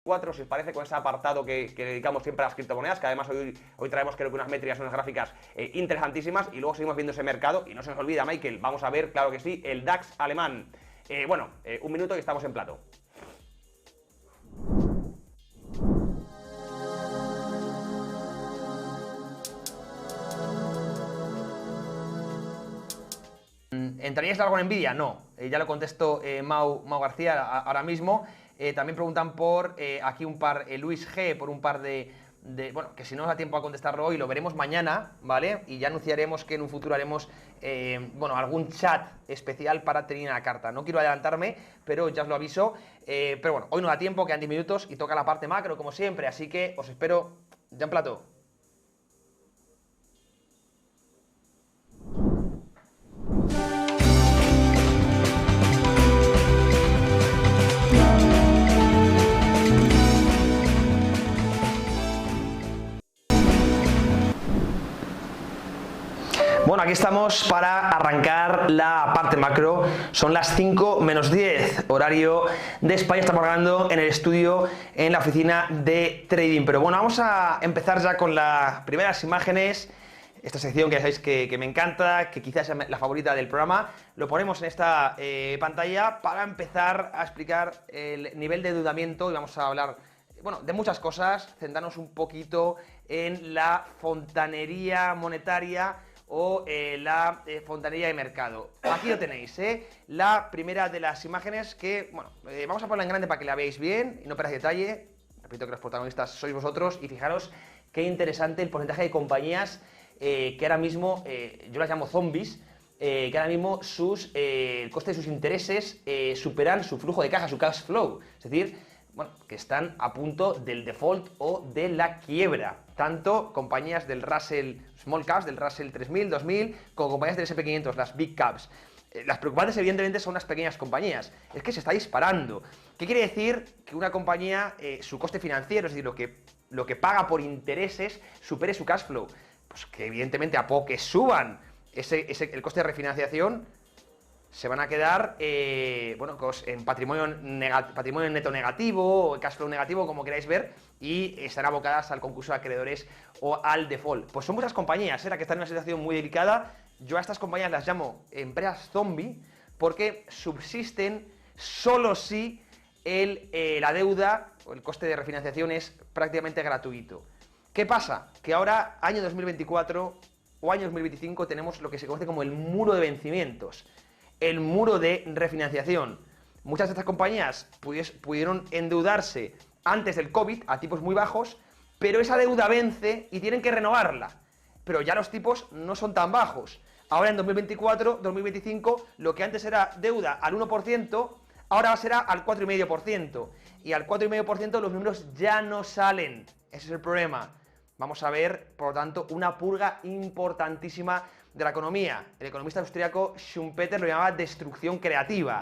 4, si os parece, con ese apartado que dedicamos siempre a las criptomonedas, que además hoy traemos creo que unas métricas, unas gráficas interesantísimas, y luego seguimos viendo ese mercado, y no se nos olvida, Michael, vamos a ver, claro que sí, el DAX alemán. Un minuto y estamos en plato. ¿Entraríais algo en Nvidia? No, ya lo contesto Mau García ahora mismo. También preguntan por aquí un par, Luis G, por un par bueno, que si no nos da tiempo a contestarlo hoy, lo veremos mañana, ¿vale? Y ya anunciaremos que en un futuro haremos, bueno, algún chat especial para tener una carta. No quiero adelantarme, pero ya os lo aviso. Pero bueno, hoy no da tiempo, quedan 10 minutos y toca la parte macro, como siempre, así que os espero ya en plato. Bueno, aquí estamos para arrancar la parte macro. Son las 5 menos 10, horario de España. Estamos grabando en el estudio, en la oficina de trading. Pero bueno, vamos a empezar ya con las primeras imágenes. Esta sección que ya sabéis que me encanta, que quizás es la favorita del programa. Lo ponemos en esta pantalla para empezar a explicar el nivel de endeudamiento y vamos a hablar, bueno, de muchas cosas, centrarnos un poquito en la fontanería monetaria o la fontanería de mercado. Aquí lo tenéis, la primera de las imágenes que, bueno, vamos a ponerla en grande para que la veáis bien y no perdáis detalle. Repito que los protagonistas sois vosotros y fijaros qué interesante el porcentaje de compañías que ahora mismo, yo las llamo zombies, que ahora mismo el coste de sus intereses superan su flujo de caja, su cash flow. Es decir, bueno, que están a punto del default o de la quiebra. Tanto compañías del Russell Small Caps, del Russell 3000, 2000, como compañías del SP500, las Big Caps. Las preocupantes, evidentemente, son las pequeñas compañías. Es que se está disparando. ¿Qué quiere decir? Que una compañía, su coste financiero, es decir, lo que paga por intereses, supere su cash flow. Pues que, evidentemente, a poco que suban el coste de refinanciación, se van a quedar bueno, en patrimonio neto negativo o cash flow negativo, como queráis ver, y estarán abocadas al concurso de acreedores o al default. Pues son muchas compañías que están en una situación muy delicada. Yo a estas compañías las llamo empresas zombie porque subsisten solo si la deuda o el coste de refinanciación es prácticamente gratuito. ¿Qué pasa? Que ahora, año 2024 o año 2025, tenemos lo que se conoce como el muro de vencimientos. El muro de refinanciación. Muchas de estas compañías pudieron endeudarse antes del COVID a tipos muy bajos, pero esa deuda vence y tienen que renovarla. Pero ya los tipos no son tan bajos. Ahora en 2024, 2025, lo que antes era deuda al 1%, ahora será al 4,5%. Y al 4,5% los números ya no salen. Ese es el problema. Vamos a ver, por lo tanto, una purga importantísima de la economía. El economista austríaco Schumpeter lo llamaba destrucción creativa,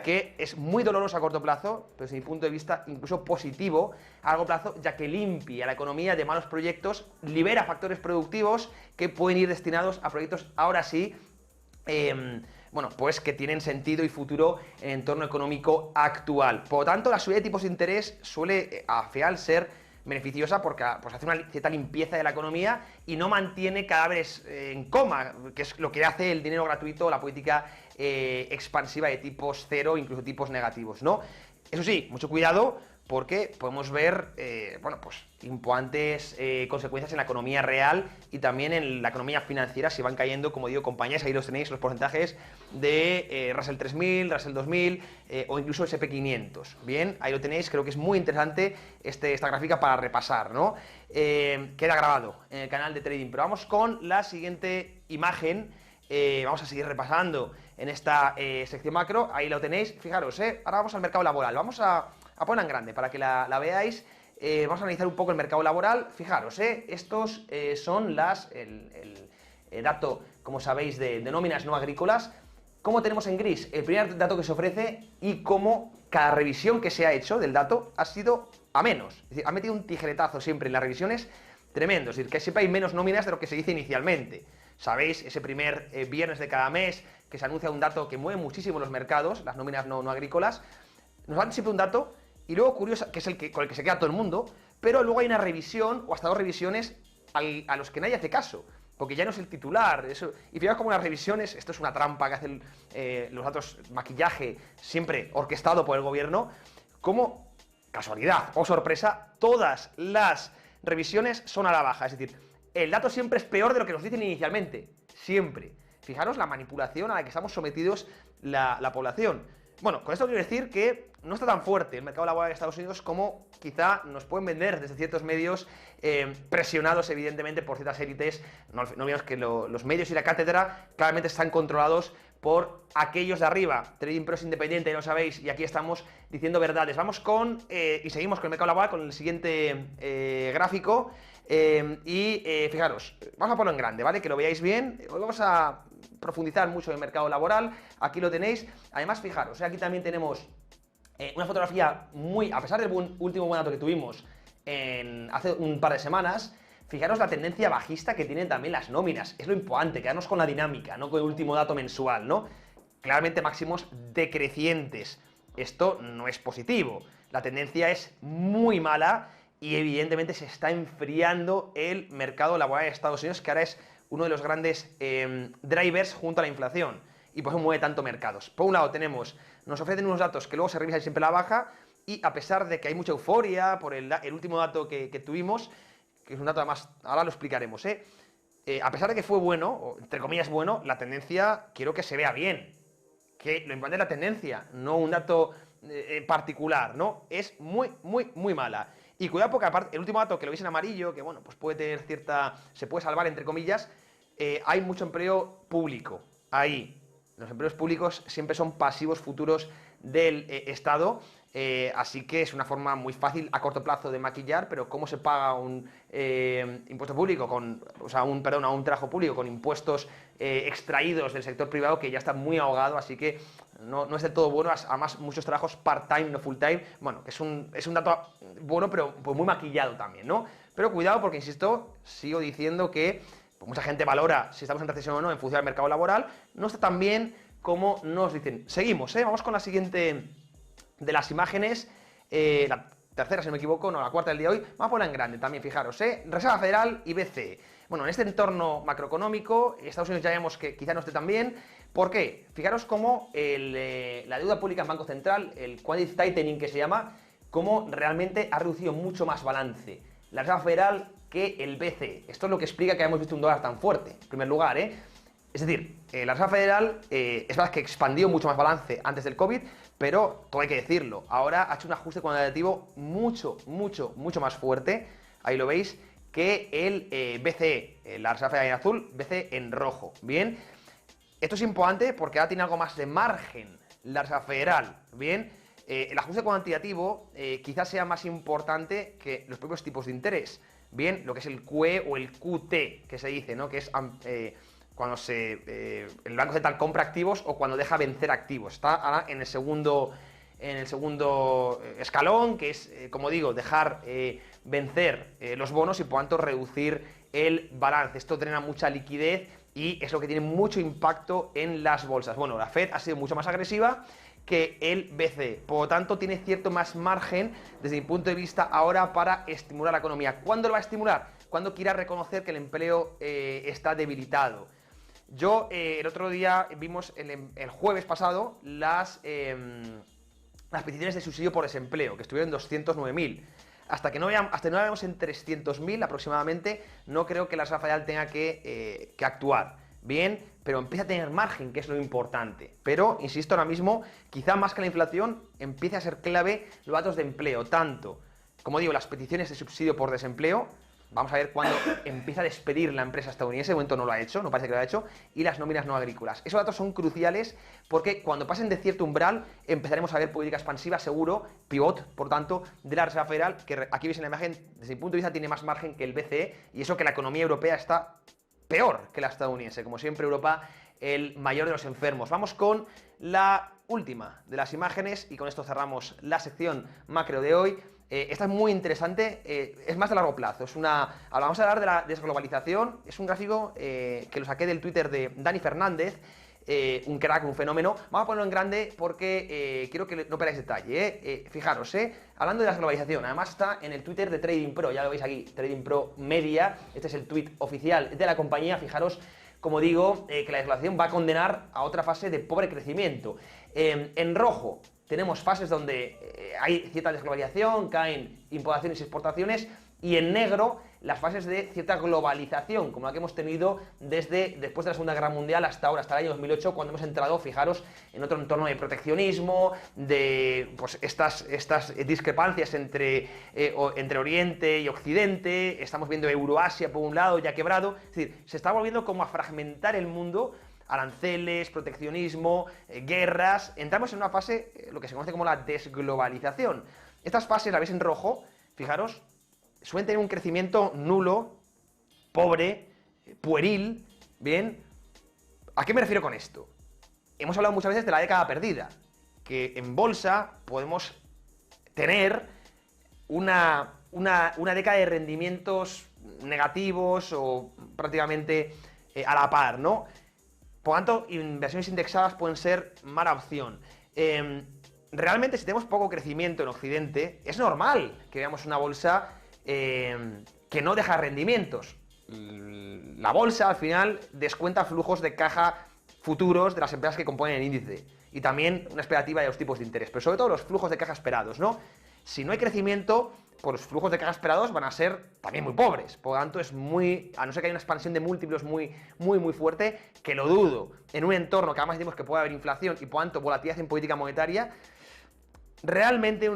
que es muy doloroso a corto plazo, pero desde mi punto de vista incluso positivo a largo plazo, ya que limpia la economía de malos proyectos, libera factores productivos que pueden ir destinados a proyectos ahora sí, bueno, pues que tienen sentido y futuro en el entorno económico actual. Por lo tanto, la subida de tipos de interés suele al final ser beneficiosa porque pues, hace una cierta limpieza de la economía y no mantiene cadáveres en coma, que es lo que hace el dinero gratuito o la política expansiva de tipos cero, incluso tipos negativos, ¿no? Eso sí, mucho cuidado porque podemos ver, bueno, pues importantes consecuencias en la economía real y también en la economía financiera si van cayendo, como digo, compañías. Ahí los tenéis, los porcentajes de Russell 3000, Russell 2000 o incluso SP500. Bien, ahí lo tenéis, creo que es muy interesante esta gráfica para repasar, ¿no? Queda grabado en el canal de trading. Pero vamos con la siguiente imagen. Vamos a seguir repasando en esta sección macro. Ahí lo tenéis, fijaros, ahora vamos al mercado laboral. Vamos a ponerla en grande para que la veáis. Vamos a analizar un poco el mercado laboral. Fijaros, estos son el dato, como sabéis, de nóminas no agrícolas. ¿Cómo tenemos en gris? El primer dato que se ofrece y cómo cada revisión que se ha hecho del dato ha sido a menos. Es decir, ha metido un tijeretazo siempre en las revisiones tremendo. Es decir, que siempre hay menos nóminas de lo que se dice inicialmente. Sabéis, ese primer viernes de cada mes que se anuncia un dato que mueve muchísimo los mercados, las nóminas no agrícolas, nos dan siempre un dato y luego curiosa, que es con el que se queda todo el mundo, pero luego hay una revisión o hasta dos revisiones a los que nadie hace caso, porque ya no es el titular. Y fijaos como las revisiones, esto es una trampa que hacen los datos maquillaje, siempre orquestado por el gobierno, como casualidad o sorpresa, todas las revisiones son a la baja, es decir, el dato siempre es peor de lo que nos dicen inicialmente, siempre. Fijaros la manipulación a la que estamos sometidos la población. Bueno, con esto quiero decir que no está tan fuerte el mercado laboral de Estados Unidos como quizá nos pueden vender desde ciertos medios, presionados evidentemente por ciertas élites. No olvidemos que los medios y la cátedra claramente están controlados por aquellos de arriba. Trading Pro es independiente, ya lo sabéis, y aquí estamos diciendo verdades. Vamos y seguimos con el mercado laboral, con el siguiente gráfico. Fijaros, vamos a ponerlo en grande, ¿vale? Que lo veáis bien. Hoy vamos a profundizar mucho en el mercado laboral. Aquí lo tenéis. Además, fijaros, aquí también tenemos una fotografía a pesar del último buen dato que tuvimos hace un par de semanas. Fijaros la tendencia bajista que tienen también las nóminas. Es lo importante, quedarnos con la dinámica, no con el último dato mensual, ¿no? Claramente máximos decrecientes. Esto no es positivo. La tendencia es muy mala y evidentemente se está enfriando el mercado laboral de Estados Unidos, que ahora es uno de los grandes drivers junto a la inflación. Y por eso mueve tanto mercados. Por un lado nos ofrecen unos datos que luego se revisan siempre a la baja, y a pesar de que hay mucha euforia por el último dato que tuvimos, que es un dato además, ahora lo explicaremos, a pesar de que fue bueno, o entre comillas bueno, la tendencia quiero que se vea bien. Que lo importante es la tendencia, no un dato particular, ¿no? Es muy, muy, muy mala. Y cuidado porque aparte, el último dato que lo veis en amarillo, que bueno, pues puede tener se puede salvar entre comillas, hay mucho empleo público. Ahí, los empleos públicos siempre son pasivos futuros del Estado, así que es una forma muy fácil a corto plazo de maquillar. Pero ¿cómo se paga un impuesto público? A un trabajo público con impuestos extraídos del sector privado, que ya está muy ahogado, así que no es del todo bueno. Además, muchos trabajos part-time, no full-time, bueno, es un dato bueno, pero pues muy maquillado también, ¿no? Pero cuidado porque, insisto, sigo diciendo que pues mucha gente valora si estamos en recesión o no en función del mercado laboral. No está tan bien como nos dicen. Seguimos, vamos con la siguiente de las imágenes, la tercera si no me equivoco, no, la cuarta del día de hoy. Vamos a ponerla en grande también, fijaros, Reserva Federal y BCE. Bueno, en este entorno macroeconómico, Estados Unidos ya vemos que quizá no esté tan bien. ¿Por qué? Fijaros cómo la deuda pública en Banco Central, el quantitative tightening que se llama, cómo realmente ha reducido mucho más balance la Reserva Federal que el BCE. Esto es lo que explica que hemos visto un dólar tan fuerte, en primer lugar, Es decir, la Reserva Federal es verdad que expandió mucho más balance antes del COVID, pero todo hay que decirlo, ahora ha hecho un ajuste cuantitativo mucho, mucho, mucho más fuerte, ahí lo veis, que el BCE, la Reserva Federal en azul, BCE en rojo. Bien, esto es importante porque ahora tiene algo más de margen la Reserva Federal. Bien, el ajuste cuantitativo quizás sea más importante que los propios tipos de interés. Bien, lo que es el QE o el QT, que se dice, ¿no? Que es cuando el Banco Central compra activos o cuando deja vencer activos. Está ahora en el segundo escalón, que es, como digo, dejar vencer los bonos y por tanto reducir el balance. Esto drena mucha liquidez y es lo que tiene mucho impacto en las bolsas. Bueno, la Fed ha sido mucho más agresiva que el BCE, por lo tanto tiene cierto más margen desde mi punto de vista ahora para estimular la economía. ¿Cuándo lo va a estimular? Cuando quiera reconocer que el empleo está debilitado. El otro día vimos el jueves pasado las peticiones de subsidio por desempleo, que estuvieron en 209.000. Hasta que no veamos en 300.000 aproximadamente, no creo que la Reserva Federal tenga que actuar. Bien, pero empieza a tener margen, que es lo importante. Pero, insisto, ahora mismo, quizá más que la inflación, empieza a ser clave los datos de empleo. Tanto, como digo, las peticiones de subsidio por desempleo. Vamos a ver cuándo empieza a despedir la empresa estadounidense. De momento no lo ha hecho, no parece que lo ha hecho. Y las nóminas no agrícolas. Esos datos son cruciales porque cuando pasen de cierto umbral empezaremos a ver política expansiva seguro, pivot, por tanto, de la Reserva Federal, que aquí veis en la imagen, desde mi punto de vista, tiene más margen que el BCE. Y eso que la economía europea está peor que la estadounidense. Como siempre, Europa, el mayor de los enfermos. Vamos con la última de las imágenes y con esto cerramos la sección macro de hoy. Esta es muy interesante, es más de largo plazo. Vamos a hablar de la desglobalización. Es un gráfico que lo saqué del Twitter de Dani Fernández. un crack, un fenómeno. Vamos a ponerlo en grande porque quiero que no perdáis detalle. Fijaros, hablando de la globalización, además está en el Twitter de Trading Pro, ya lo veis aquí, Trading Pro Media, este es el tweet oficial de la compañía. Fijaros, como digo, que la desglobalización va a condenar a otra fase de pobre crecimiento. En rojo tenemos fases donde hay cierta desglobalización, caen importaciones y exportaciones, y en negro las fases de cierta globalización, como la que hemos tenido desde después de la Segunda Guerra Mundial hasta ahora, hasta el año 2008, cuando hemos entrado, fijaros, en otro entorno de proteccionismo, de pues, estas discrepancias entre Oriente y Occidente. Estamos viendo Euroasia por un lado ya quebrado, es decir, se está volviendo como a fragmentar el mundo. Aranceles, proteccionismo, guerras. Entramos en una fase, lo que se conoce como la desglobalización. Estas fases, la veis en rojo, fijaros, suelen tener un crecimiento nulo, pobre, pueril. Bien, ¿a qué me refiero con esto? Hemos hablado muchas veces de la década perdida, que en bolsa podemos tener una década de rendimientos negativos o prácticamente a la par, ¿no? Por lo tanto, inversiones indexadas pueden ser mala opción. Realmente, si tenemos poco crecimiento en Occidente, es normal que veamos una bolsa que no deja rendimientos. La bolsa, al final, descuenta flujos de caja futuros de las empresas que componen el índice. Y también una expectativa de los tipos de interés. Pero sobre todo los flujos de caja esperados, ¿no? Si no hay crecimiento, pues los flujos de caja esperados van a ser también muy pobres. Por lo tanto, es a no ser que haya una expansión de múltiplos muy fuerte, que lo dudo, en un entorno que además decimos que puede haber inflación y por tanto volatilidad en política monetaria, realmente,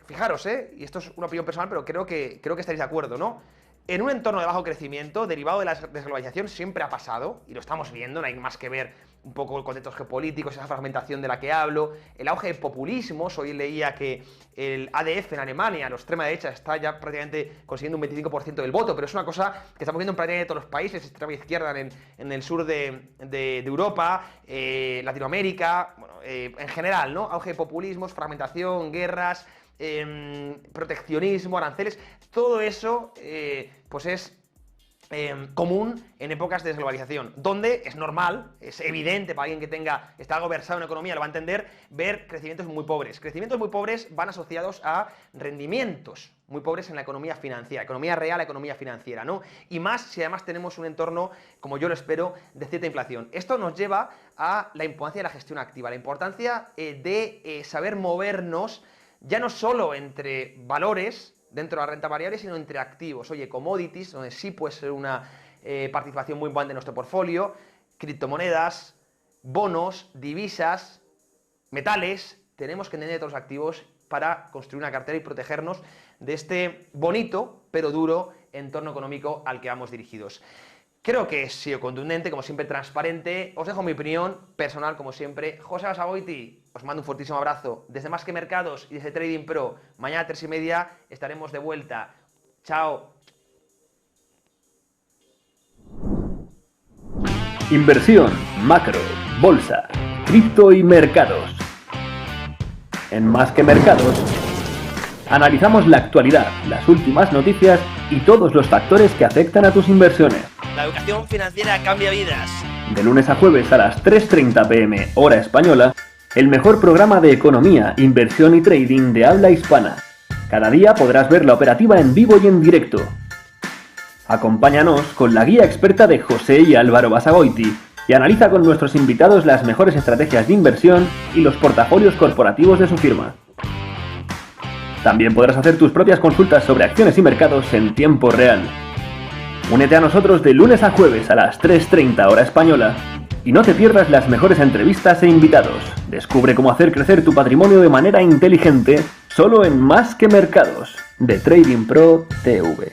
fijaros, y esto es una opinión personal, pero creo que estaréis de acuerdo, ¿no? En un entorno de bajo crecimiento, derivado de la desglobalización, siempre ha pasado, y lo estamos viendo, no hay más que ver un poco el contexto geopolítico, esa fragmentación de la que hablo, el auge de populismos. Hoy leía que el ADF en Alemania, la extrema derecha, está ya prácticamente consiguiendo un 25% del voto, pero es una cosa que estamos viendo en prácticamente todos los países, extrema izquierda en el sur de Europa, Latinoamérica, bueno, en general, ¿no? Auge de populismos, fragmentación, guerras, proteccionismo, aranceles, todo eso pues es común en épocas de desglobalización, donde es normal, es evidente para alguien que está algo versado en economía, lo va a entender, ver crecimientos muy pobres. Crecimientos muy pobres van asociados a rendimientos muy pobres en la economía financiera, economía real, economía financiera, ¿no? Y más si además tenemos un entorno, como yo lo espero, de cierta inflación. Esto nos lleva a la importancia de la gestión activa, la importancia de saber movernos ya no solo entre valores dentro de la renta variable, sino entre activos. Oye, commodities, donde sí puede ser una participación muy importante de nuestro portfolio, criptomonedas, bonos, divisas, metales. Tenemos que entender todos los activos para construir una cartera y protegernos de este bonito, pero duro entorno económico al que vamos dirigidos. Creo que he sido contundente, como siempre transparente. Os dejo mi opinión personal, como siempre. José Basagoiti, os mando un fortísimo abrazo desde Más que Mercados y desde Trading Pro. Mañana a 3:30 estaremos de vuelta. Chao. Inversión, macro, bolsa, cripto y mercados. En Más que Mercados analizamos la actualidad, las últimas noticias y todos los factores que afectan a tus inversiones. La educación financiera cambia vidas. De lunes a jueves a las 3:30 p.m. hora española, el mejor programa de economía, inversión y trading de habla hispana. Cada día podrás ver la operativa en vivo y en directo. Acompáñanos con la guía experta de José y Álvaro Basagoiti y analiza con nuestros invitados las mejores estrategias de inversión y los portafolios corporativos de su firma. También podrás hacer tus propias consultas sobre acciones y mercados en tiempo real. Únete a nosotros de lunes a jueves a las 3:30 hora española y no te pierdas las mejores entrevistas e invitados. Descubre cómo hacer crecer tu patrimonio de manera inteligente solo en Más que Mercados de Trading Pro TV.